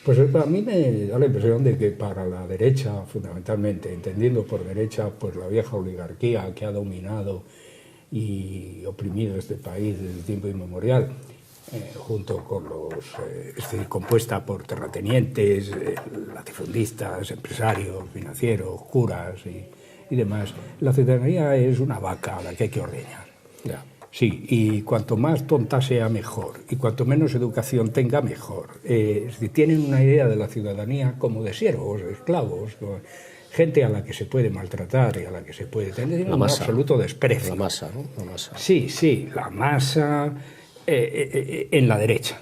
Pues a mí me da la impresión de que para la derecha, fundamentalmente, entendiendo por derecha pues la vieja oligarquía que ha dominado y oprimido este país desde tiempo inmemorial, junto con compuesta por terratenientes, latifundistas, empresarios, financieros, curas y demás, la ciudadanía es una vaca a la que hay que ordeñar. Ya. Sí, y cuanto más tonta sea, mejor. Y cuanto menos educación tenga, mejor. Si tienen una idea de la ciudadanía como de siervos, de esclavos, gente a la que se puede maltratar y a la que se puede tener un absoluto desprecio. La masa, ¿no? La masa. Sí, la masa en la derecha.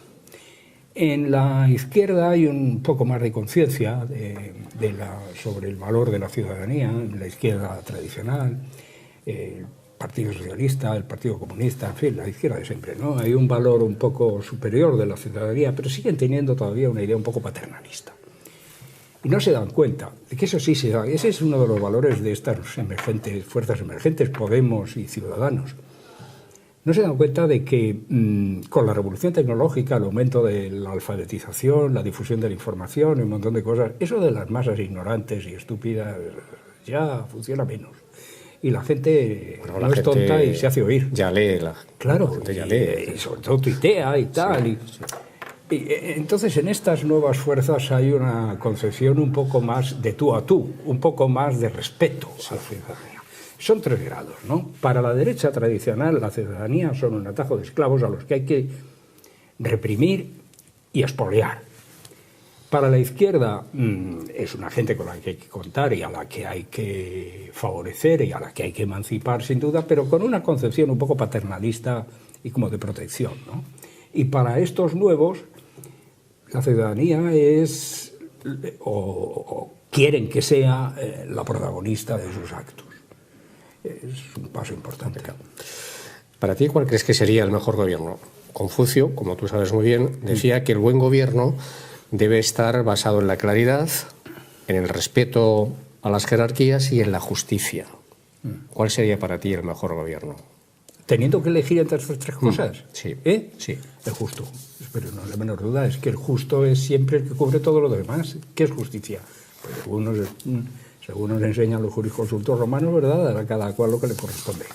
En la izquierda hay un poco más de conciencia sobre el valor de la ciudadanía, en la izquierda tradicional. Partido Socialista, el Partido Comunista, en fin, la izquierda de siempre, ¿no? Hay un valor un poco superior de la ciudadanía, pero siguen teniendo todavía una idea un poco paternalista. Y no se dan cuenta de que eso sí se da. Ese es uno de los valores de estas fuerzas emergentes, Podemos y Ciudadanos. No se dan cuenta de que con la revolución tecnológica, el aumento de la alfabetización, la difusión de la información y un montón de cosas, eso de las masas ignorantes y estúpidas ya funciona menos. Y la gente no es tonta y se hace oír. Ya lee. Claro, la gente ya lee. Y sobre todo tuitea y tal. Sí, y entonces en estas nuevas fuerzas hay una concepción un poco más de tú a tú, un poco más de respeto a la ciudadanía. Son 3 grados, ¿no? Para la derecha tradicional, la ciudadanía son un atajo de esclavos a los que hay que reprimir y expoliar. Para la izquierda es una gente con la que hay que contar y a la que hay que favorecer y a la que hay que emancipar, sin duda, pero con una concepción un poco paternalista y como de protección, ¿no? Y para estos nuevos, la ciudadanía es, o quieren que sea, la protagonista de sus actos. Es un paso importante. Para ti, ¿cuál crees que sería el mejor gobierno? Confucio, como tú sabes muy bien, decía que el buen gobierno debe estar basado en la claridad, en el respeto a las jerarquías y en la justicia. ¿Cuál sería para ti el mejor gobierno? Teniendo que elegir entre estas 3 cosas. Sí. Sí, el justo. Pero no la menor duda es que el justo es siempre el que cubre todo lo demás. ¿Qué es justicia? Pues según nos enseñan los jurisconsultos romanos, ¿verdad? A cada cual lo que le corresponde.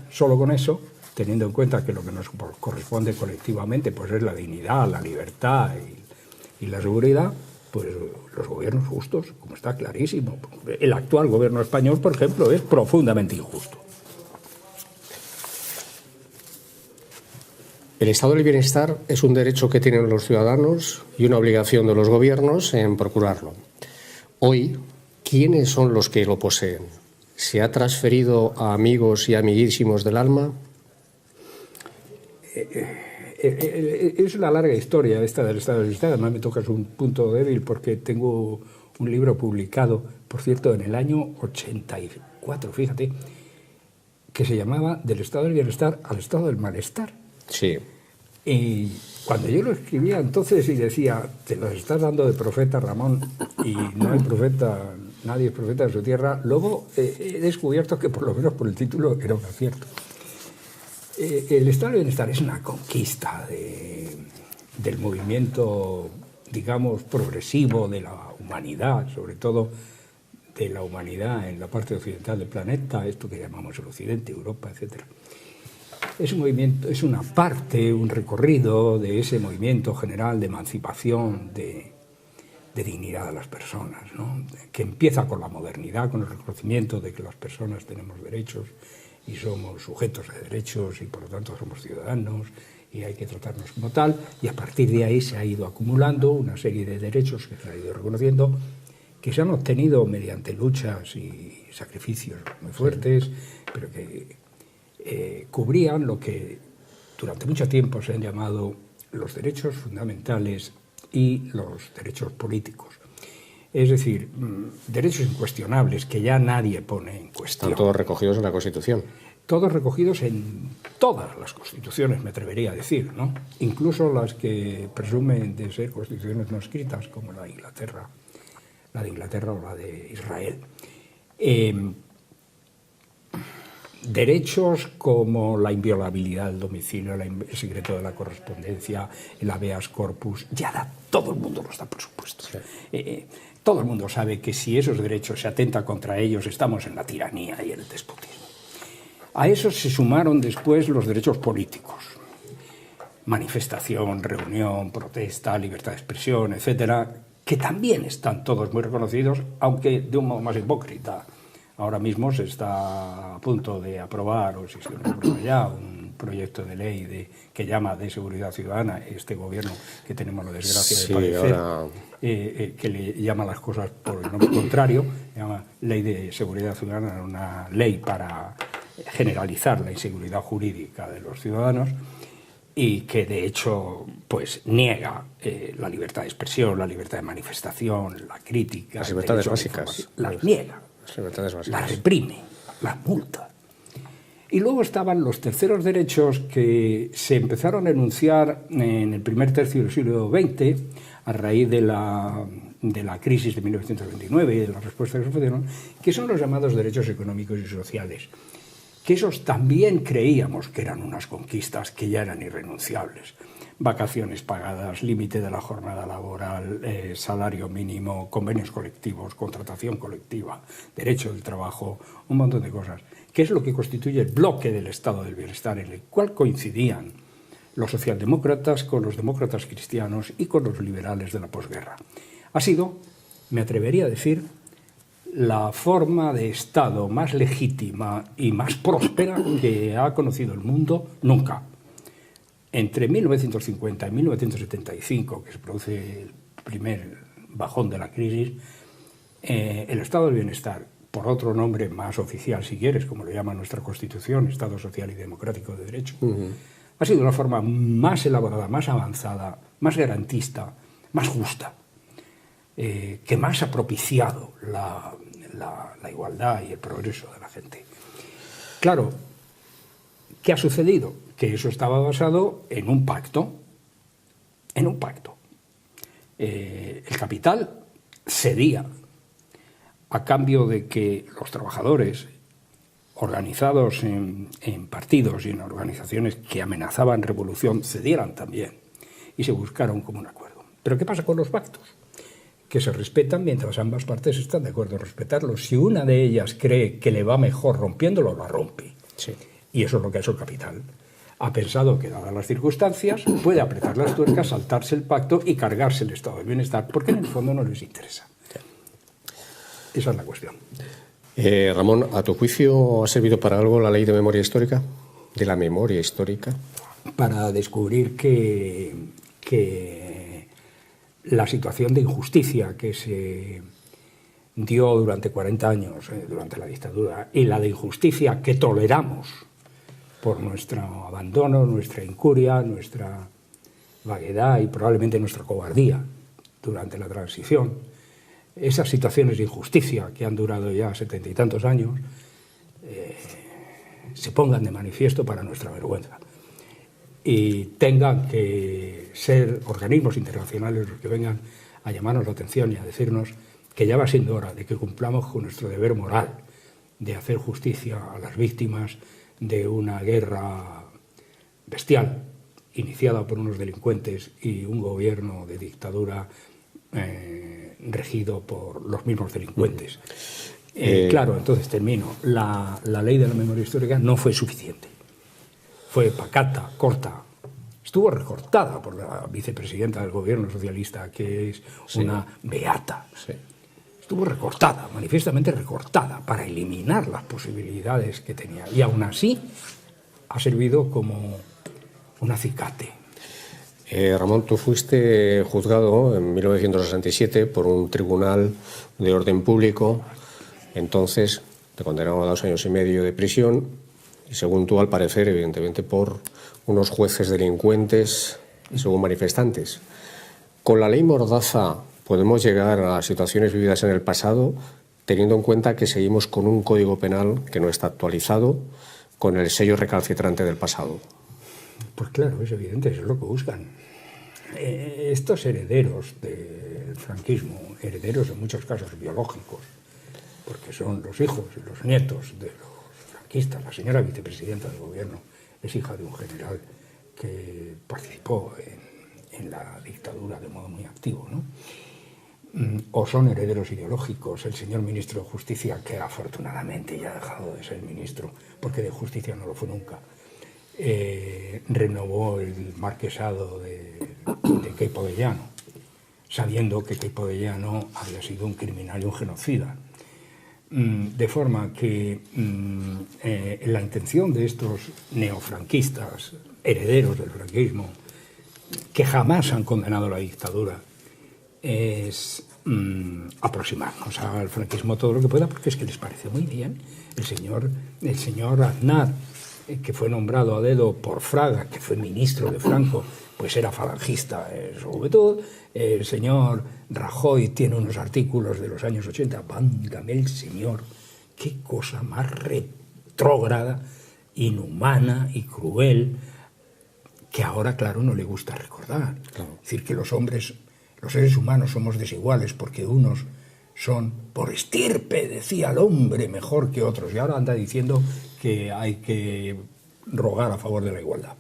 Solo con eso, teniendo en cuenta que lo que nos corresponde colectivamente pues es la dignidad, la libertad y la seguridad, pues los gobiernos justos, como está clarísimo. El actual gobierno español, por ejemplo, es profundamente injusto. El estado del bienestar es un derecho que tienen los ciudadanos y una obligación de los gobiernos en procurarlo. Hoy, ¿quiénes son los que lo poseen? ¿Se ha transferido a amigos y amiguísimos del alma? Es una larga historia esta del estado del bienestar. Además me tocas un punto débil porque tengo un libro publicado, por cierto, en el año 84, fíjate, que se llamaba Del estado del bienestar al estado del malestar. Sí. Y cuando yo lo escribía entonces y decía, te los estás dando de profeta, Ramón, y no hay profeta, nadie es profeta de su tierra, luego he descubierto que por lo menos por el título era un acierto. El estado del bienestar es una conquista del movimiento, digamos, progresivo de la humanidad, sobre todo de la humanidad en la parte occidental del planeta, esto que llamamos el occidente, Europa, etc. Es un movimiento, es una parte, un recorrido de ese movimiento general de emancipación, de dignidad de las personas, ¿no? Que empieza con la modernidad, con el reconocimiento de que las personas tenemos derechos y somos sujetos de derechos y por lo tanto somos ciudadanos y hay que tratarnos como tal, y a partir de ahí se ha ido acumulando una serie de derechos que se ha ido reconociendo, que se han obtenido mediante luchas y sacrificios muy fuertes, pero que cubrían lo que durante mucho tiempo se han llamado los derechos fundamentales y los derechos políticos. Es decir, derechos incuestionables que ya nadie pone en cuestión. Están todos recogidos en la Constitución. Todos recogidos en todas las constituciones, me atrevería a decir, ¿no? Incluso las que presumen de ser constituciones no escritas, como la de Inglaterra o la de Israel. derechos como la inviolabilidad del domicilio, el secreto de la correspondencia, el habeas corpus, ya todo el mundo los da por supuesto. Sí. Todo el mundo sabe que si esos derechos se atenta contra ellos, estamos en la tiranía y en el despotismo. A eso se sumaron después los derechos políticos. Manifestación, reunión, protesta, libertad de expresión, etcétera, que también están todos muy reconocidos, aunque de un modo más hipócrita. Ahora mismo se está a punto de aprobar, o si se aprueba ya, un proyecto de ley que llama de seguridad ciudadana, este gobierno que tenemos la desgracia de padecer, ahora... que le llama las cosas por el nombre contrario, llama Ley de Seguridad Ciudadana, una ley para generalizar la inseguridad jurídica de los ciudadanos, y que de hecho pues niega la libertad de expresión, la libertad de manifestación, la crítica, las libertades básicas, las niega. Las reprime, las multa. Y luego estaban los terceros derechos que se empezaron a enunciar en el primer tercio del siglo XX a raíz de la crisis de 1929 y de la respuesta que se ofrecieron, que son los llamados derechos económicos y sociales, que esos también creíamos que eran unas conquistas que ya eran irrenunciables. Vacaciones pagadas, límite de la jornada laboral, salario mínimo, convenios colectivos, contratación colectiva, derecho del trabajo, un montón de cosas, que es lo que constituye el bloque del estado del bienestar, en el cual coincidían los socialdemócratas con los demócratas cristianos y con los liberales de la posguerra. Ha sido, me atrevería a decir, la forma de Estado más legítima y más próspera que ha conocido el mundo nunca. Entre 1950 y 1975, que se produce el primer bajón de la crisis, el Estado del Bienestar, por otro nombre más oficial, si quieres, como lo llama nuestra Constitución, Estado Social y Democrático de Derecho, ha sido la forma más elaborada, más avanzada, más garantista, más justa, que más ha propiciado la igualdad y el progreso de la gente. Claro, ¿qué ha sucedido? Que eso estaba basado en un pacto. El capital cedía a cambio de que los trabajadores organizados en partidos y en organizaciones que amenazaban revolución cedieran también y se buscaron como un acuerdo. ¿Pero qué pasa con los pactos? Que se respetan mientras ambas partes están de acuerdo en respetarlos. Si una de ellas cree que le va mejor rompiéndolo, la rompe. Sí. Y eso es lo que ha hecho el capital. Ha pensado que, dadas las circunstancias, puede apretar las tuercas, saltarse el pacto y cargarse el estado del bienestar, porque en el fondo no les interesa. Esa es la cuestión. Ramón, ¿a tu juicio ha servido para algo la ley de memoria histórica? ¿De la memoria histórica? Para descubrir que la situación de injusticia que se dio durante 40 años, durante la dictadura, y la de injusticia que toleramos por nuestro abandono, nuestra incuria, nuestra vaguedad y probablemente nuestra cobardía durante la transición, esas situaciones de injusticia que han durado ya 70 y tantos años, se pongan de manifiesto para nuestra vergüenza y tengan que ser organismos internacionales los que vengan a llamarnos la atención y a decirnos que ya va siendo hora de que cumplamos con nuestro deber moral de hacer justicia a las víctimas de una guerra bestial iniciada por unos delincuentes y un gobierno de dictadura regido por los mismos delincuentes. Claro, entonces termino. La ley de la memoria histórica no fue suficiente. Fue pacata, corta. Estuvo recortada por la vicepresidenta del gobierno socialista, que es una beata. Sí. Estuvo recortada, manifiestamente recortada, para eliminar las posibilidades que tenía. Y aún así ha servido como un acicate. Ramón, tú fuiste juzgado en 1967 por un tribunal de orden público. Entonces te condenaron a 2 años y medio de prisión y, según tú, al parecer, evidentemente, por unos jueces delincuentes según manifestantes. Con la ley Mordaza podemos llegar a situaciones vividas en el pasado, teniendo en cuenta que seguimos con un código penal que no está actualizado, con el sello recalcitrante del pasado. Pues claro, es evidente, eso es lo que buscan. Estos herederos del franquismo, herederos en muchos casos biológicos, porque son los hijos y los nietos de los franquistas. La señora vicepresidenta del gobierno es hija de un general que participó en la dictadura de modo muy activo, ¿no? O son herederos ideológicos. El señor ministro de Justicia, que afortunadamente ya ha dejado de ser ministro, porque de Justicia no lo fue nunca, renovó el marquesado de Queipo de Llano, sabiendo que Queipo de Llano había sido un criminal y un genocida. De forma que la intención de estos neofranquistas, herederos del franquismo, que jamás han condenado la dictadura, es aproximarnos al franquismo todo lo que pueda, porque es que les parece muy bien. El señor Aznar, que fue nombrado a dedo por Fraga, que fue ministro de Franco, pues era falangista sobre todo. El señor Rajoy tiene unos artículos de los años 80, vángame el señor, qué cosa más retrógrada, inhumana y cruel, que ahora, claro, no le gusta recordar. Claro. Es decir, que los seres humanos somos desiguales porque unos son por estirpe, decía el hombre, mejor que otros, y ahora anda diciendo que hay que rogar a favor de la igualdad.